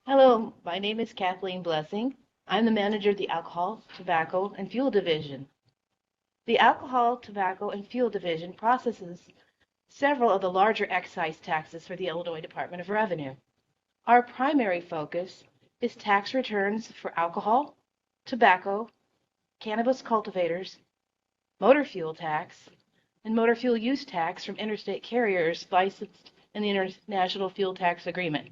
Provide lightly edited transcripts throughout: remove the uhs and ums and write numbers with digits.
Hello, my name is Kathleen Blessing. I'm the manager of the Alcohol, Tobacco, and Fuel Division. The Alcohol, Tobacco, and Fuel Division processes several of the larger excise taxes for the Illinois Department of Revenue. Our primary focus is tax returns for alcohol, tobacco, cannabis cultivators, motor fuel tax, and motor fuel use tax from interstate carriers licensed in the International Fuel Tax Agreement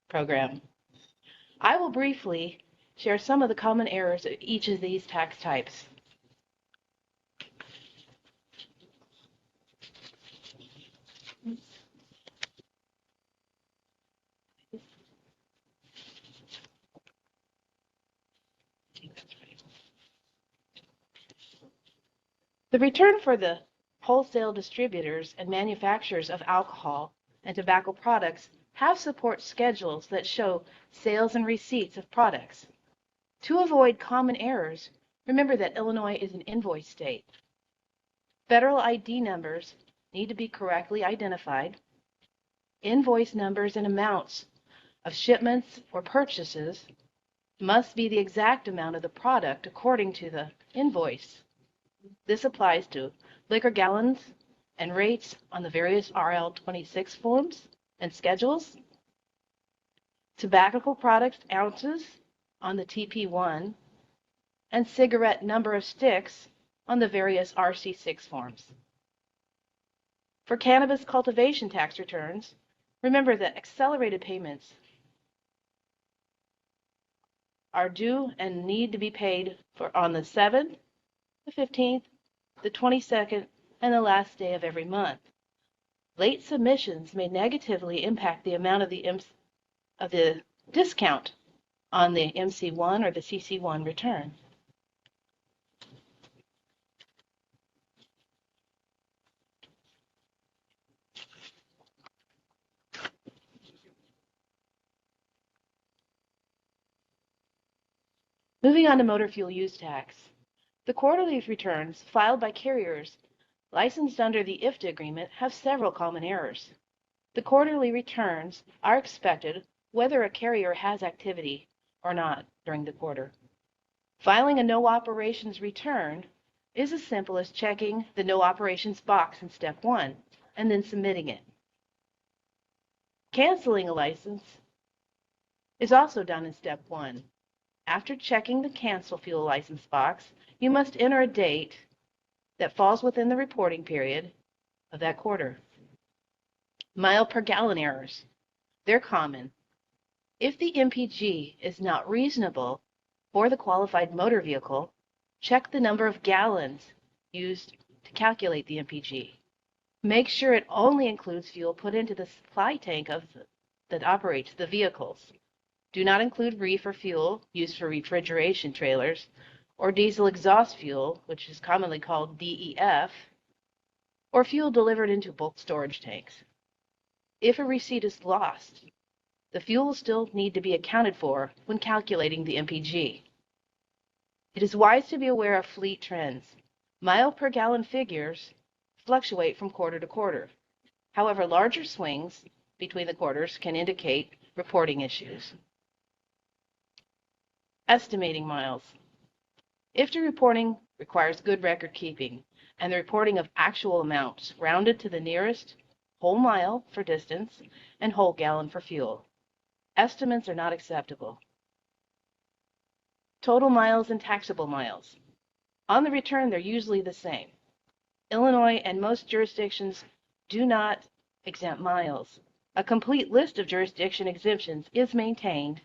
program. I will briefly share some of the common errors of each of these tax types. The return for the wholesale distributors and manufacturers of alcohol and tobacco products have support schedules that show sales and receipts of products. To avoid common errors, remember that Illinois is an invoice state. Federal ID numbers need to be correctly identified. Invoice numbers and amounts of shipments or purchases must be the exact amount of the product according to the invoice. This applies to liquor gallons and rates on the various RL-26 forms and schedules, tobacco products ounces on the TP1, and cigarette number of sticks on the various RC6 forms. For cannabis cultivation tax returns, remember that accelerated payments are due and need to be paid on the 7th, the 15th, the 22nd, and the last day of every month. Late submissions may negatively impact the amount of the discount on the MC1 or the CC1 return. Moving on to motor fuel use tax. The quarterly returns filed by carriers licensed under the IFTA agreement have several common errors. The quarterly returns are expected whether a carrier has activity or not during the quarter. Filing a no operations return is as simple as checking the no operations box in step 1 and then submitting it. Canceling a license is also done in step 1. After checking the cancel fuel license box, you must enter a date that falls within the reporting period of that quarter. Mile per gallon errors. They're common. If the MPG is not reasonable for the qualified motor vehicle, check the number of gallons used to calculate the MPG. Make sure it only includes fuel put into the supply tank that operates the vehicles. Do not include reefer fuel used for refrigeration trailers or diesel exhaust fuel, which is commonly called DEF, or fuel delivered into bulk storage tanks. If a receipt is lost, the fuel will still need to be accounted for when calculating the MPG. It is wise to be aware of fleet trends. Mile per gallon figures fluctuate from quarter to quarter. However, larger swings between the quarters can indicate reporting issues. Estimating miles. IFTA reporting requires good record keeping and the reporting of actual amounts rounded to the nearest whole mile for distance and whole gallon for fuel. Estimates are not acceptable. Total miles and taxable miles. On the return, they're usually the same. Illinois and most jurisdictions do not exempt miles. A complete list of jurisdiction exemptions is maintained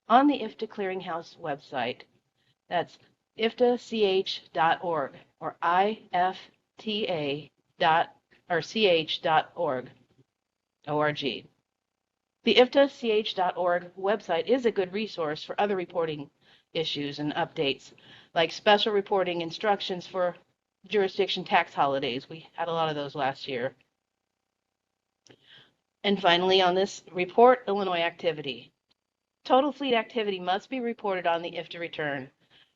on the IFTA Clearinghouse website. That's iftach.org or ifta.ch.org. The iftach.org website is a good resource for other reporting issues and updates, like special reporting instructions for jurisdiction tax holidays. We had a lot of those last year. And finally, on this report, Illinois activity. Total fleet activity must be reported on the IFTA return.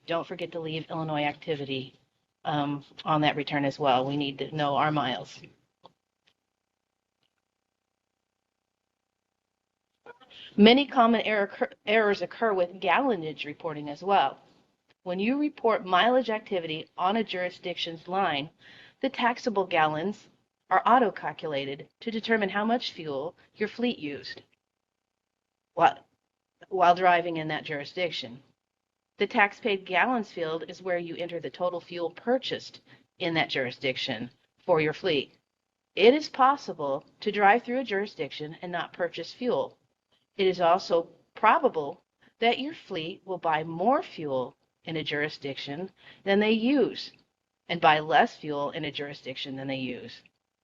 Don't forget to leave Illinois activity on that return as well. We need to know our miles. Many common errors occur with gallonage reporting as well. When you report mileage activity on a jurisdiction's line, the taxable gallons are auto-calculated to determine how much fuel your fleet used while driving in that jurisdiction. The tax paid gallons field is where you enter the total fuel purchased in that jurisdiction for your fleet. It is possible to drive through a jurisdiction and not purchase fuel. It is also probable that your fleet will buy more fuel in a jurisdiction than they use and buy less fuel in a jurisdiction than they use.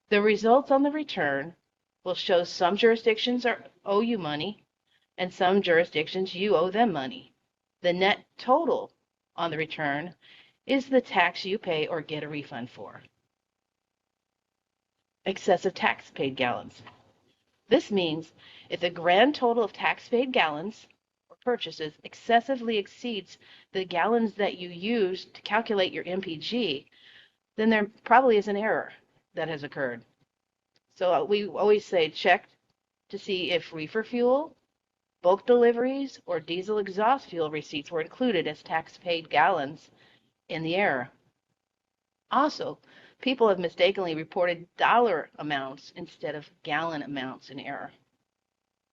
The results on the return will show some jurisdictions owe you money and some jurisdictions you owe them money. The net total on the return is the tax you pay or get a refund for. Excessive tax paid gallons. This means if the grand total of tax paid gallons or purchases excessively exceeds the gallons that you use to calculate your MPG, then there probably is an error that has occurred. So we always say check to see if reefer fuel, bulk deliveries, or diesel exhaust fuel receipts were included as tax paid gallons in the error. Also, people have mistakenly reported dollar amounts instead of gallon amounts in error.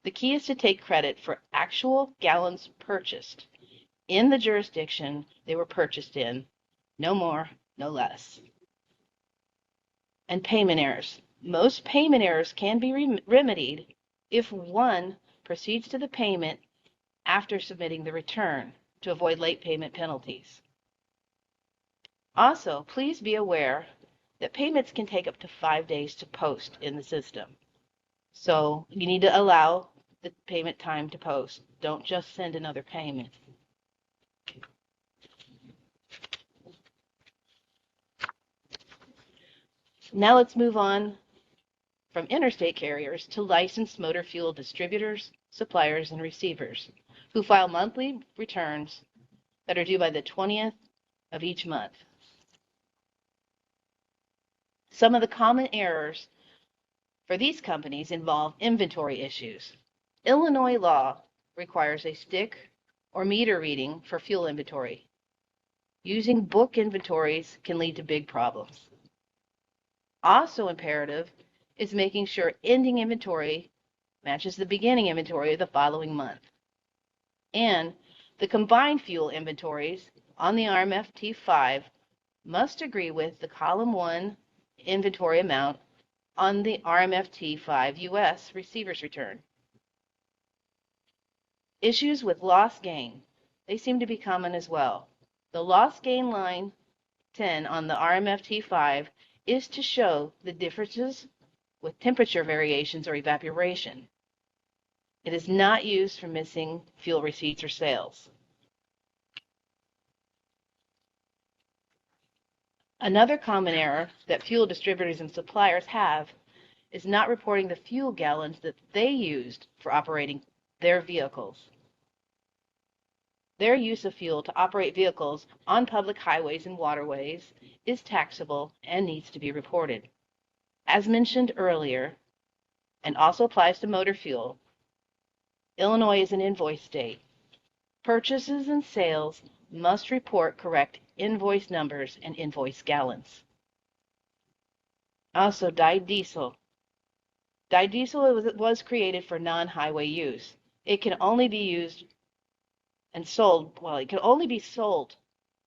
The key is to take credit for actual gallons purchased in the jurisdiction they were purchased in, no more, no less. And payment errors. Most payment errors can be remedied if one proceeds to the payment after submitting the return to avoid late payment penalties. Also, please be aware that payments can take up to 5 days to post in the system. So you need to allow the payment time to post. Don't just send another payment. Now let's move on from interstate carriers to licensed motor fuel distributors, suppliers, and receivers who file monthly returns that are due by the 20th of each month. Some of the common errors for these companies involve inventory issues. Illinois law requires a stick or meter reading for fuel inventory. Using book inventories can lead to big problems. Also imperative is making sure ending inventory matches the beginning inventory of the following month. And the combined fuel inventories on the RMF T5 must agree with the column 1 inventory amount on the RMF T5 US receiver's return. Issues with loss gain. They seem to be common as well. The loss gain line 10 on the RMF T5 is to show the differences with temperature variations or evaporation. It is not used for missing fuel receipts or sales. Another common error that fuel distributors and suppliers have is not reporting the fuel gallons that they used for operating their vehicles. Their use of fuel to operate vehicles on public highways and waterways is taxable and needs to be reported. As mentioned earlier, and also applies to motor fuel, Illinois is an invoice state. Purchases and sales must report correct invoice numbers and invoice gallons. Also, dyed diesel. Dyed diesel was created for non-highway use. It can only be used and sold, it can only be sold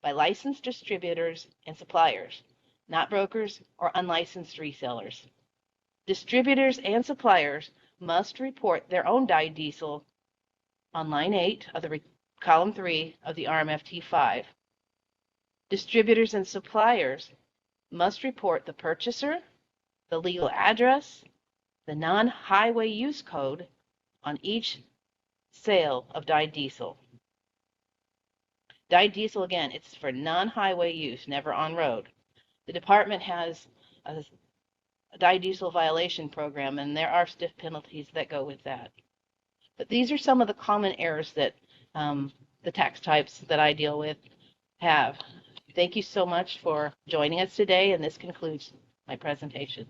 by licensed distributors and suppliers, not brokers or unlicensed resellers. Distributors and suppliers must report their own dyed diesel on line 8 of the column 3 of the RMF T5. Distributors and suppliers must report the purchaser, the legal address, the non-highway use code on each sale of dyed diesel. Dyed diesel, again, it's for non-highway use, never on road. The department has a dyed diesel violation program, and there are stiff penalties that go with that. But these are some of the common errors that the tax types that I deal with have. Thank you so much for joining us today, and this concludes my presentation.